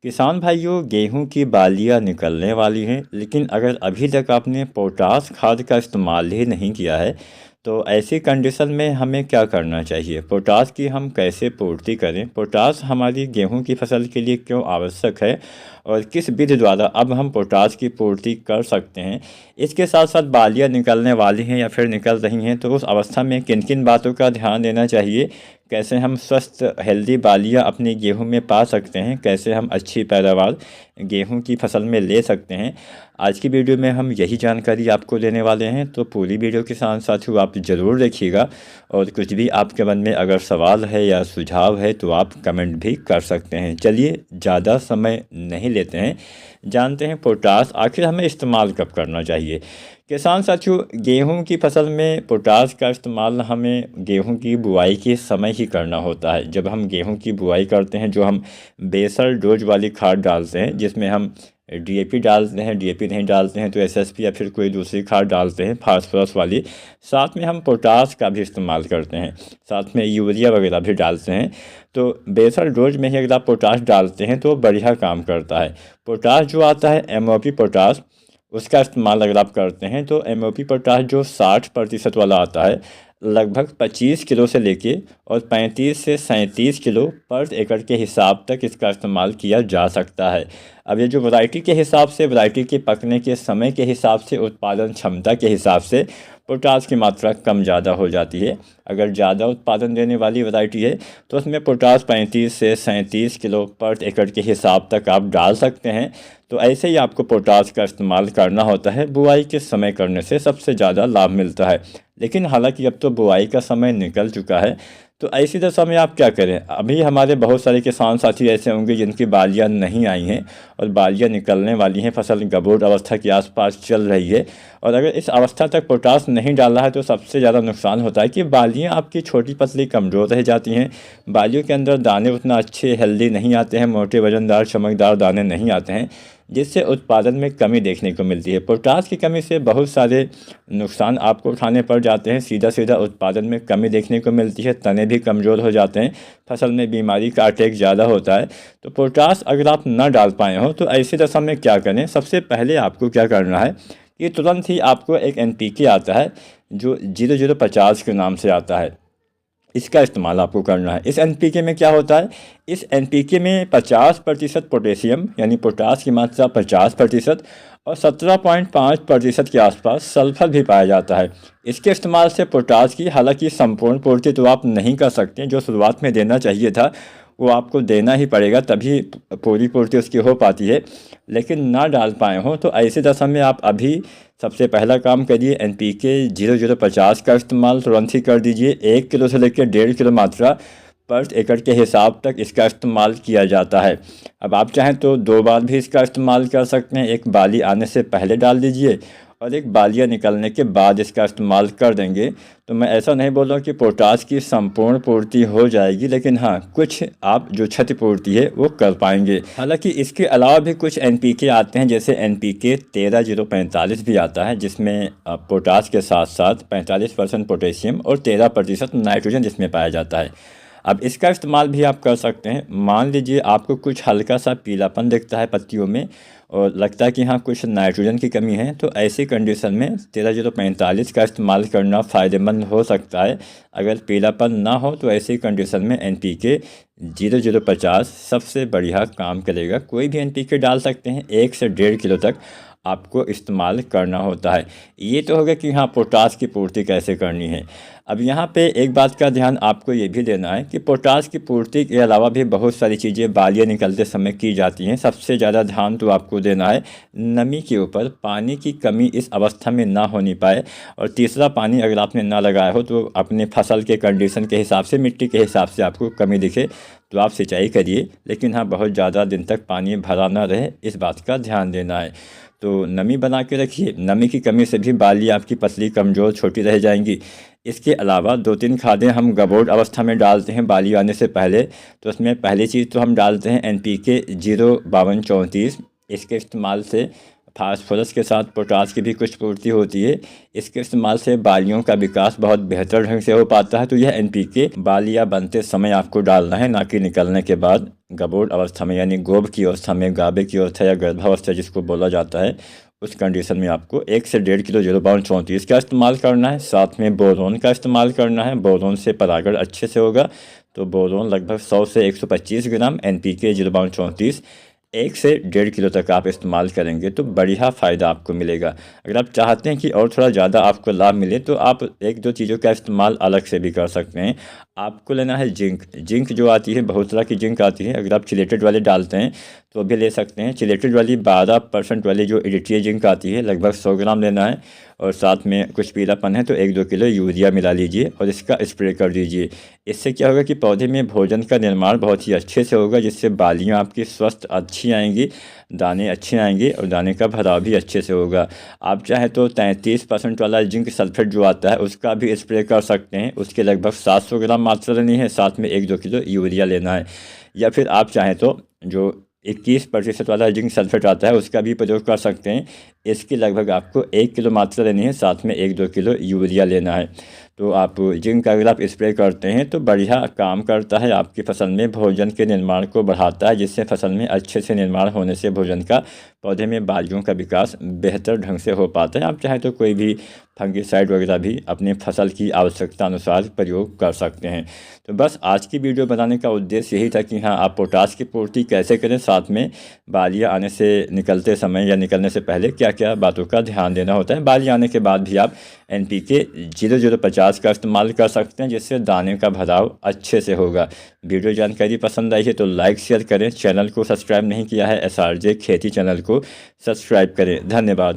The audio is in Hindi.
किसान भाइयों, गेहूं की बालियां निकलने वाली हैं, लेकिन अगर अभी तक आपने पोटास खाद का इस्तेमाल ही नहीं किया है तो ऐसी कंडीशन में हमें क्या करना चाहिए। पोटास की हम कैसे पूर्ति करें, पोटास हमारी गेहूं की फसल के लिए क्यों आवश्यक है और किस विधि द्वारा अब हम पोटास की पूर्ति कर सकते हैं। इसके साथ साथ बालियां निकलने वाली हैं या फिर निकल रही हैं तो उस अवस्था में किन किन बातों का ध्यान देना चाहिए, कैसे हम स्वस्थ हेल्दी बालियां अपनी गेहूं में पा सकते हैं, कैसे हम अच्छी पैदावार गेहूं की फसल में ले सकते हैं। आज की वीडियो में हम यही जानकारी आपको देने वाले हैं, तो पूरी वीडियो के साथ साथियों आप ज़रूर देखिएगा। और कुछ भी आपके मन में अगर सवाल है या सुझाव है तो आप कमेंट भी कर सकते हैं। चलिए ज़्यादा समय नहीं लेते हैं, जानते हैं पोटास आखिर हमें इस्तेमाल कब करना चाहिए। किसान साथियों, गेहूं की फसल में पोटास का इस्तेमाल हमें गेहूं की बुआई के समय ही करना होता है। जब हम गेहूं की बुआई करते हैं, जो हम बेसल डोज वाली खाद डालते हैं, जिसमें हम डीएपी डालते हैं, डीएपी नहीं डालते हैं तो एसएसपी या फिर कोई दूसरी खाद डालते हैं फास्फोरस वाली, साथ में हम पोटास का भी इस्तेमाल करते हैं, साथ में यूरिया वगैरह भी डालते हैं। तो बेसल डोज में ही अगर आप पोटास डालते हैं तो बढ़िया काम करता है। पोटास जो आता है एमओपी पोटास, उसका इस्तेमाल अगर आप करते हैं तो एमओपी पोटास जो 60% वाला आता है, लगभग 25 किलो से लेके और 35 से 37 किलो पर एकड़ के हिसाब तक इसका इस्तेमाल किया जा सकता है। अब ये जो वैरायटी के हिसाब से, वैरायटी के पकने के समय के हिसाब से, उत्पादन क्षमता के हिसाब से पोटास की मात्रा कम ज़्यादा हो जाती है। अगर ज़्यादा उत्पादन देने वाली वैरायटी है तो उसमें पोटास 35 से 37 किलो पर एकड़ के हिसाब तक आप डाल सकते हैं। तो ऐसे ही आपको पोटास का इस्तेमाल करना होता है। बुआई के समय करने से सबसे ज़्यादा लाभ मिलता है। लेकिन हालांकि अब तो बुआई का समय निकल चुका है, तो ऐसी दशा में आप क्या करें। अभी हमारे बहुत सारे किसान साथी ऐसे होंगे जिनकी बालियां नहीं आई हैं और बालियां निकलने वाली हैं, फसल गबोट अवस्था के आसपास चल रही है, और अगर इस अवस्था तक पोटास नहीं डाला है तो सबसे ज़्यादा नुकसान होता है कि बालियां आपकी छोटी पतली कमज़ोर रह जाती हैं। बालियों के अंदर दाने उतना अच्छे हेल्दी नहीं आते हैं, मोटे वजनदार चमकदार दाने नहीं आते हैं, जिससे उत्पादन में कमी देखने को मिलती है। पोटास की कमी से बहुत सारे नुकसान आपको उठाने पड़ जाते हैं। सीधा सीधा उत्पादन में कमी देखने को मिलती है, तने भी कमज़ोर हो जाते हैं, फसल में बीमारी का अटैक ज़्यादा होता है। तो पोटास अगर आप न डाल पाए हो तो ऐसी दशा में क्या करें। सबसे पहले आपको क्या करना है कि तुरंत ही आपको एक एनपीके आता है जो 0050 के नाम से आता है, इसका इस्तेमाल आपको करना है। इस एनपीके में क्या होता है, इस एनपीके में 50% पोटेशियम यानी पोटास की मात्रा 50% और 17.5% के आसपास सल्फर भी पाया जाता है। इसके इस्तेमाल से पोटास की हालांकि संपूर्ण पूर्ति तो आप नहीं कर सकते, जो शुरुआत में देना चाहिए था वो आपको देना ही पड़ेगा, तभी पूरी पूर्ति उसकी हो पाती है। लेकिन ना डाल पाए हों तो ऐसी दशा में आप अभी सबसे पहला काम करिए, एनपीके 0050 का इस्तेमाल तुरंत ही कर दीजिए। 1 किलो से लेकर 1.5 किलो मात्रा पर एकड़ के हिसाब तक इसका इस्तेमाल किया जाता है। अब आप चाहें तो 2 बार भी इसका इस्तेमाल कर सकते हैं। एक बाली आने से पहले डाल दीजिए और एक बालियाँ निकलने के बाद इसका इस्तेमाल कर देंगे। तो मैं ऐसा नहीं बोल रहा हूँ कि पोटास की संपूर्ण पूर्ति हो जाएगी, लेकिन हाँ, कुछ आप जो क्षतिपूर्ति है वो कर पाएंगे। हालांकि इसके अलावा भी कुछ एनपीके आते हैं, जैसे एनपीके 13045 भी आता है, जिसमें पोटास के साथ साथ 45% पोटेशियम और 13% नाइट्रोजन जिसमें पाया जाता है। अब इसका इस्तेमाल भी आप कर सकते हैं। मान लीजिए आपको कुछ हल्का सा पीलापन दिखता है पत्तियों में और लगता है कि हाँ कुछ नाइट्रोजन की कमी है, तो ऐसी कंडीशन में 13045 का इस्तेमाल करना फ़ायदेमंद हो सकता है। अगर पीलापन ना हो तो ऐसी कंडीशन में एनपीके 0050 सबसे बढ़िया काम करेगा। कोई भी एनपीके डाल सकते हैं, 1 से 1.5 किलो तक आपको इस्तेमाल करना होता है। ये तो होगा कि हाँ पोटास की पूर्ति कैसे करनी है। अब यहाँ पे एक बात का ध्यान आपको ये भी देना है कि पोटास की पूर्ति के अलावा भी बहुत सारी चीज़ें बालियाँ निकलते समय की जाती हैं। सबसे ज़्यादा ध्यान तो आपको देना है नमी के ऊपर, पानी की कमी इस अवस्था में ना होनी पाए। और तीसरा, पानी अगर आपने ना लगाया हो तो अपने फसल के कंडीशन के हिसाब से, मिट्टी के हिसाब से आपको कमी दिखे तो आप सिंचाई करिए, लेकिन हाँ बहुत ज़्यादा दिन तक पानी भरा ना रहे, इस बात का ध्यान देना है। तो नमी बना के रखिए। नमी की कमी से भी बाली आपकी पतली कमज़ोर छोटी रह जाएंगी। इसके अलावा 2-3 खादें हम गबोट अवस्था में डालते हैं बाली आने से पहले। तो उसमें पहली चीज़ तो हम डालते हैं एनपीके 05234। इसके इस्तेमाल से फास्फोरस के साथ पोटास की भी कुछ पूर्ति होती है। इसके इस्तेमाल से बालियों का विकास बहुत बेहतर ढंग से हो पाता है। तो यह NPK बालियाँ बनते समय आपको डालना है, ना कि निकलने के बाद। गबोट अवस्था में यानी गोब की अवस्था में, गाभे की अवस्था या गर्भावस्था जिसको बोला जाता है, उस कंडीशन में आपको 1 से 1.5 किलो 0.34 का इस्तेमाल करना है। साथ में बोरोन का इस्तेमाल करना है। बोरोन से परागण अच्छे से होगा। तो बोरोन लगभग 100 से 125 ग्राम, NPK 0.34 1 से 1.5 किलो तक आप इस्तेमाल करेंगे तो बढ़िया फ़ायदा आपको मिलेगा। अगर आप चाहते हैं कि और थोड़ा ज़्यादा आपको लाभ मिले तो आप 1-2 चीज़ों का इस्तेमाल अलग से भी कर सकते हैं। आपको लेना है जिंक। जिंक जो आती है, बहुत तरह की जिंक आती है। अगर आप चिलेटेड वाले डालते हैं तो भी ले सकते हैं। चिलेटेड वाली 12% वाली जो इरिट्रिया जिंक आती है, लगभग 100 ग्राम लेना है। और साथ में कुछ पीलापन है तो 1-2 किलो यूरिया मिला लीजिए और इसका स्प्रे कर दीजिए। इससे क्या होगा कि पौधे में भोजन का निर्माण बहुत ही अच्छे से होगा, जिससे बालियाँ आपकी स्वस्थ अच्छी आएंगी, दाने अच्छे आएंगे और दाने का भराव भी अच्छे से होगा। आप चाहें तो 33% वाला जिंक सल्फेट जो आता है उसका भी स्प्रे कर सकते हैं। उसके लगभग 700 ग्राम मात्रा लेनी है, साथ में 1-2 किलो यूरिया लेना है। या फिर आप चाहें तो जो 21% वाला जिंक सल्फेट आता है उसका भी प्रयोग कर सकते हैं। इसकी लगभग आपको 1 किलो मात्रा लेनी है, साथ में 1-2 किलो यूरिया लेना है। तो आप जिंक अगर आप स्प्रे करते हैं तो बढ़िया काम करता है, आपकी फसल में भोजन के निर्माण को बढ़ाता है, जिससे फसल में अच्छे से निर्माण होने से भोजन का पौधे में बालियों का विकास बेहतर ढंग से हो पाता है। आप चाहें तो कोई भी फंगिसाइड वगैरह भी अपने फसल की आवश्यकता अनुसार प्रयोग कर सकते हैं। तो बस आज की वीडियो बनाने का उद्देश्य यही था कि हाँ, आप पोटास की पूर्ति कैसे करें, साथ में बालियाँ आने से निकलते समय या निकलने से पहले क्या क्या बातों का ध्यान देना होता है। बालियाँ आने के बाद भी आप NPK 0050 का इस्तेमाल कर सकते हैं, जिससे दाने का भराव अच्छे से होगा। वीडियो जानकारी पसंद आई है तो लाइक शेयर करें। चैनल को सब्सक्राइब नहीं किया है SRJ खेती चैनल को सब्सक्राइब करें। धन्यवाद।